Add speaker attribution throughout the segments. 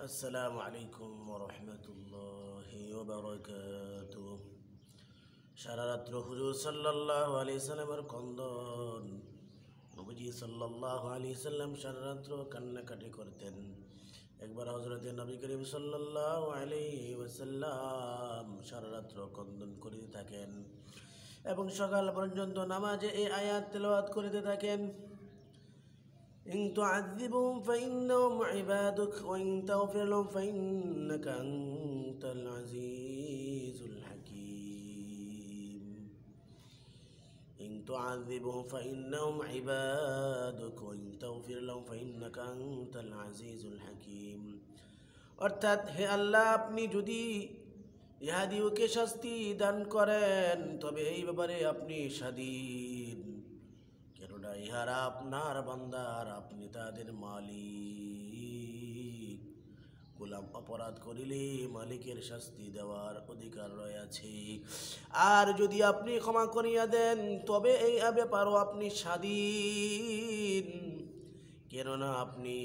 Speaker 1: السلام عليكم ورحمة الله وبركاته সারারাত্র হুজুর সাল্লাল্লাহু আলাইহি সাল্লামের কন্দন নবীজি সাল্লাল্লাহু আলাইহি সাল্লাম সারারাত্র কান্নাকাটি করতেন। একবার হযরতে নবী করিম সাল্লাল্লাহু আলাইহি ওয়াসাল্লাম সারারাত্র কন্দন করিতে থাকেন এবং সকাল পর্যন্ত নামাজে এই আয়াত তেলাওয়াত করিতে থাকেন। إن تعذبهم فإنهم عبادك وإن تغفر لهم فإنك أنت العزيز الحكيم إن تعذبهم فإنهم عبادك وإن تغفر لهم فإنك أنت العزيز الحكيم অর্থাৎ হে আল্লাহ, আপনি যদি ইহাদিওকে শাস্তি দান করেন তবে এই ব্যাপারে আপনি স্বাধীন, কেননা ইহারা আপনার বান্দা আর আপনি তাদের মালিক। গোলাম অপরাধ করিলে মালিকের শাস্তি দেওয়ার অধিকার রয়েছে, আর যদি আপনি ক্ষমা করিয়া দেন তবে এই ব্যাপারও আপনি স্বাধীন, কেননা আপনি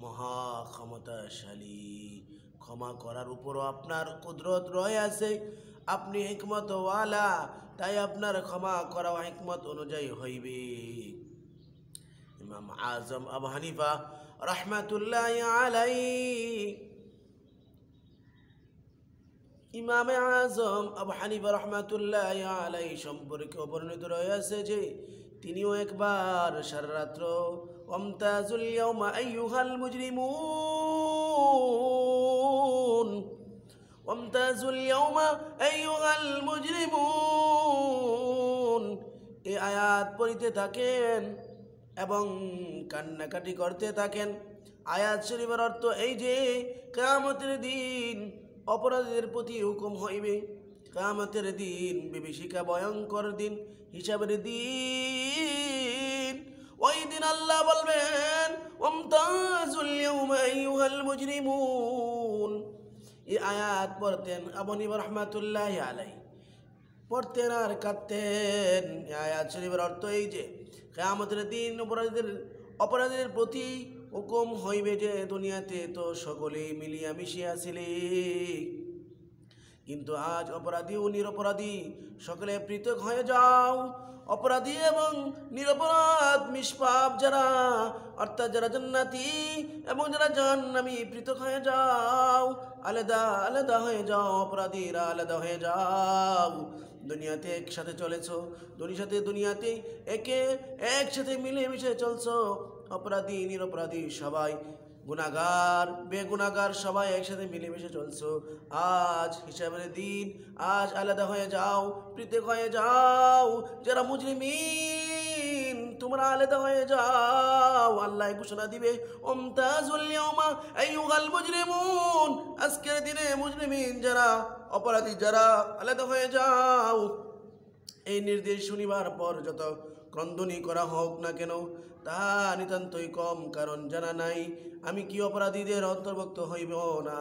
Speaker 1: মহা ক্ষমতাশালী। ক্ষমা করার উপরও আপনার কুদরত রয়েছে, আপনি হিকমতওয়ালা, তাই আপনার ক্ষমা করা হিকমত অনুযায়ী হইবে। ইমাম আজম আবু হানিফা রাহমাতুল্লাহি আলাইহি ইমামে আজম আবু হানিফা রাহমাতুল্লাহি আলাইহি সম্পর্কে বর্ণিত রয়েছে যে তিনিও একবার সারারাত্র ওয়ামতাজুল ইয়াউমা আইয়ুহাল মুজরিমুন ওয়ামতাজুল ইয়াউমা আইয়ুহাল মুজরিমুন এই আয়াত পড়িতে থাকেন এবং কান্নাকাটি করতে থাকেন। আয়াত শরীফের অর্থ এই যে কিয়ামতের দিন অপরাধীদের প্রতি হুকুম হইবে। কিয়ামতের দিন বিভীষিকা ভয়ঙ্কর দিন, হিসাবের দিন। ওই দিন আল্লাহ বলবেন ওয়ামতাজুল ইয়াউমা আইয়ুহাল মুজরিমুন। এই আয়াত পড়তেন আবু হানিফা রাহমাতুল্লাহি আলাইহি, পড়তেন আর কাঁদতেন। আয়াত শরীফের অর্থ এই যে কিয়ামতের দিন অপরাধীদের প্রতি হুকুম হইবে যে দুনিয়াতে তো সকলেই মিলিয়া মিশিয়া ছিলে, কিন্তু আজ অপরাধী ও নিরপরাধী সকলে পৃথক হয়ে যাও। অপরাধী এবং নিরপরাধ নিষ্পাপ যারা, অর্থাৎ যারা জান্নাতি এবং যারা জাহান্নামী, পৃথক হয়ে যাও, আলাদা আলাদা হয়ে যাও। অপরাধীরা আলাদা হয়ে যাও। দুনিয়াতে একসাথে চলেছো, দুনিয়াতে একসাথে মিলেমিশে চলছো। অপরাধী নিরপরাধী সবাই, গুনাহগার বেগুনাহগার সবাই একসাথে মিলেমিশে চলছো। আজ হিসাবের দিন, আজ আলাদা হয়ে যাও, পৃথক হয়ে যাও। যারা মুজরিমিন তোমরা আলাদা হয়ে যাও। আল্লাহ ঘোষণা দিবে ওয়ামতাজুল ইয়াউমা আইয়ুহাল মুজরিমুন, আজকের দিনে মুজরিমিন যারা, অপরাধী যারা, আলাদা হয়ে যাও। এই নির্দেশ শুনিবার পর যত ক্রন্দনী করা হোক না কেন তা নিতান্তই কম, কারণ জানা নাই আমি কি অপরাধীদের অন্তর্ভুক্ত হইব না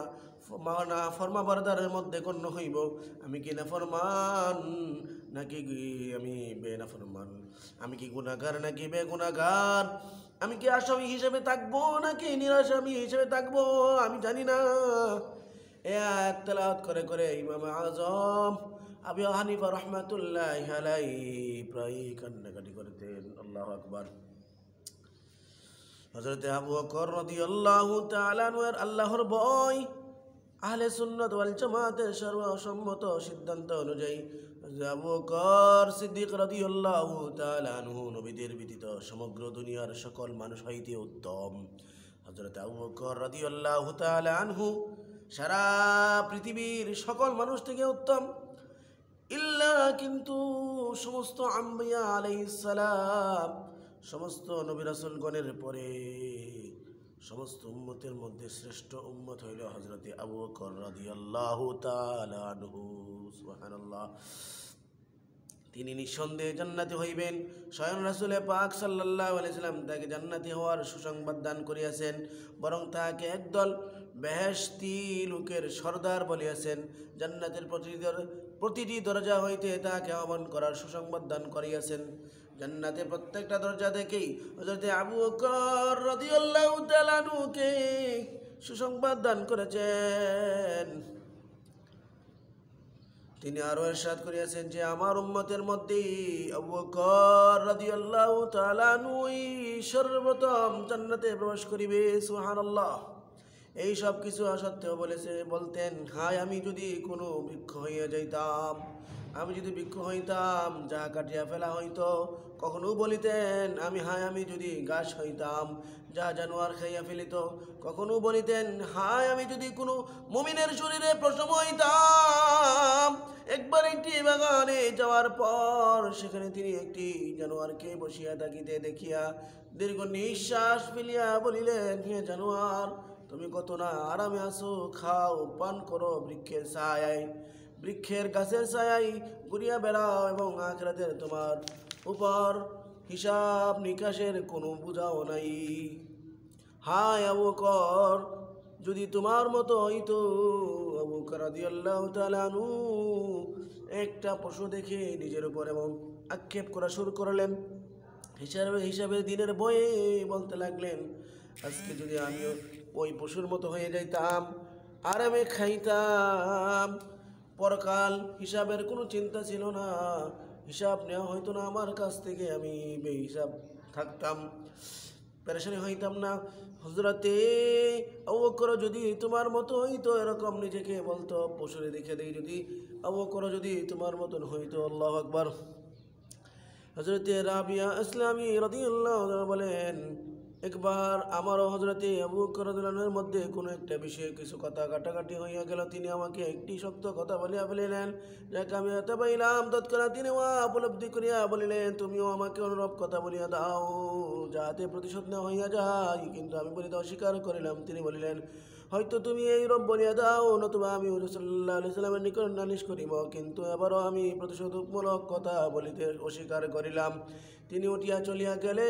Speaker 1: ফরমাবরদারের মধ্যে গণ্য হইব। আমি কি নাফরমান নাকি আমি বেনাফরমান, আমি কি গুনাহগার নাকি বেগুনাহগার, আমি কি আসামি হিসেবে থাকবো নাকি নিরাসামি হিসেবে থাকবো, আমি জানি না। এ আয়াত তেলাওয়াত করে করে ইমাম আজম আবু হানিফা রাহমাতুল্লাহি আলাইহি প্রায় কান্নাকাটি করতেন। আল্লাহু আকবার। হযরত আবু বকর রাদিয়াল্লাহু তাআলা আনহু আল্লাহর ভয়, আহলে সুন্নাত ওয়াল জামাতের সর্বসম্মত সিদ্ধান্ত অনুযায়ী আবু বকর সিদ্দিক রাদিয়াল্লাহু তাআলা আনহু নবীদের ব্যতীত সমগ্র দুনিয়ার সকল মানুষ হইতে উত্তম। হযরত আবু বকর রাদিয়াল্লাহু তাআলা আনহু সারা পৃথিবীর সকল মানুষ থেকে উত্তম, ইল্লা কিন্তু সমস্ত আম্বিয়া আলাইহিস সালাম, সমস্ত নবী রাসূলগণের পরে সমস্ত উম্মতের মধ্যে শ্রেষ্ঠ উম্মত হইল হযরতে আবু বকর রাদিয়াল্লাহু তাআলা আনহু। সুবহানাল্লাহ। তিনি নিঃসন্দেহে জান্নাতি হইবেন। স্বয়ং রাসূল পাক সাল্লাল্লাহু আলাইহি সাল্লাম তাকে জান্নাতি হওয়ার সুসংবাদ দান করিয়াছেন, বরং তাকে একদল বেহেশতি লোকের সর্দার বলিয়াছেন। জান্নাতের প্রতিটি দরজা হইতে তাকে আহ্বান করার সুসংবাদ দান করিয়াছেন। জান্নাতের প্রত্যেকটা দরজা থেকেই হযরত আবু বকর রাদিয়াল্লাহু তাআলা আনহুকে সুসংবাদ দান করেছেন। তিনি আরো ইরশাদ করিয়াছেন যে আমার উম্মতের মধ্যে আবু বকর রাদিয়াল্লাহু তাআলা আনহু সর্বপ্রথম জান্নাতে প্রবেশ করিবে। সুবহানাল্লাহ। এই সব কিছু সত্ত্বেও বলতেন, হায় আমি যদি কোনো বৃক্ষ হইয়া যাইতাম, আমি যদি বৃক্ষ হইতাম যা কাটিয়া ফেলা হইতো। কখনো বলিতেন আমি যদি গাছ হইতাম যা জানোয়ার খাইয়া ফেলিত। কখনো বলিতেন হায় আমি যদি কোনো মুমিনের শরীরে পশম হইতাম। একবার একটি বাগানে যাওয়ার পর সেখানে তিনি একটি জানোয়ারকে বসিয়া থাকিতে দেখিয়া দীর্ঘ নিঃশ্বাস ফেলিয়া বলিলেন, হে জানোয়ার, তুমি কত না আরামে আসো, খাও পান করো বৃক্ষের ছায়ায়, বৃক্ষের গাছের ছায়ায় ঘুরিয়া বেড়াও এবং আখিরাতের তোমার উপর হিসাব নিকাশের কোনো বোঝাও নাই। হায় আবু বকর, যদি তোমার মতো হইতো। আবু বকর রাদিয়াল্লাহু তাআলা আনহু একটা পশু দেখে নিজের উপর এবং আক্ষেপ করা শুরু করলেন। হিসাবের দিনের বয়ে বলতে লাগলেন, আজকে যদি আমিও ওই পশুর মতো হয়ে যাইতাম, আরামে খাইতাম, পরকাল হিসাবের কোনো চিন্তা ছিল না, হিসাব নেওয়া হয়তো না আমার কাছ থেকে, আমি বেহিসাব থাকতাম, পেরেশানি হইতাম না। হযরতে আবু বকর যদি তোমার মতো হইতো, এরকম নিজেকে বলতো, পশুরে দেখে যদি আবু বকর যদি তোমার মতন হইতো। আল্লাহু আকবার। হযরতে রাবিয়া ইসলামী রাদিয়াল্লাহু তাআলা বলেন, একবার আমারও হযরতে আবু বকর রাদিয়াল্লাহু আনহুর মধ্যে কোনো একটা বিষয়ে কিছু কথা কাটাকাটি হইয়া গেল। তিনি আমাকে একটি শক্ত কথা বলিয়া ফেলিলেন, যাকে আমি এত পাইলাম। তৎক্ষণাৎ তিনি উপলব্ধি করিয়া বলিলেন, তুমিও আমাকে অনুরূপ কথা বলিয়া দাও, যাহাতে প্রতিশোধ নেওয়া হইয়া যায়। কিন্তু আমি বলিতে অস্বীকার করিলাম। তিনি বলিলেন, হয়তো তুমি এই রূপ বলিয়া দাও, নতুবা আমি হুজুর সাল্লাল্লাহু আলাইহি সাল্লামের নিকট নালিশ করিব। কিন্তু এবারও আমি প্রতিশোধমূলক কথা বলিতে অস্বীকার করিলাম। তিনি উঠিয়া চলিয়া গেলেন।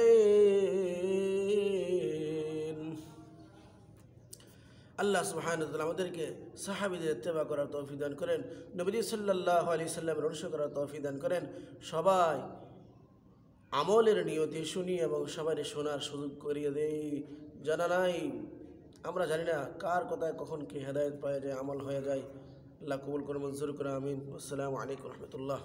Speaker 1: আল্লাহ সুবহানাহু ওয়া তাআলা আমাদেরকে সাহাবীদের ইত্তেবা করার তৌফিক দান করেন, নবী সাল্লাল্লাহু আলাইহি সাল্লামের অনুসরণ করার তৌফিক দান করেন। সবাই আমলের নিয়তে শুনি এবং সবাই শোনার সুযোগ করিয়ে দেই। জানা নাই, আমরা জানি না কার কথায় কখন কি হেদায়েত পাওয়া যায়, আমল হয়ে যায়। আল্লাহ কবুল করে মঞ্জুর করে, আমিন। আসসালামু আলাইকুম রহমতুল্লাহ।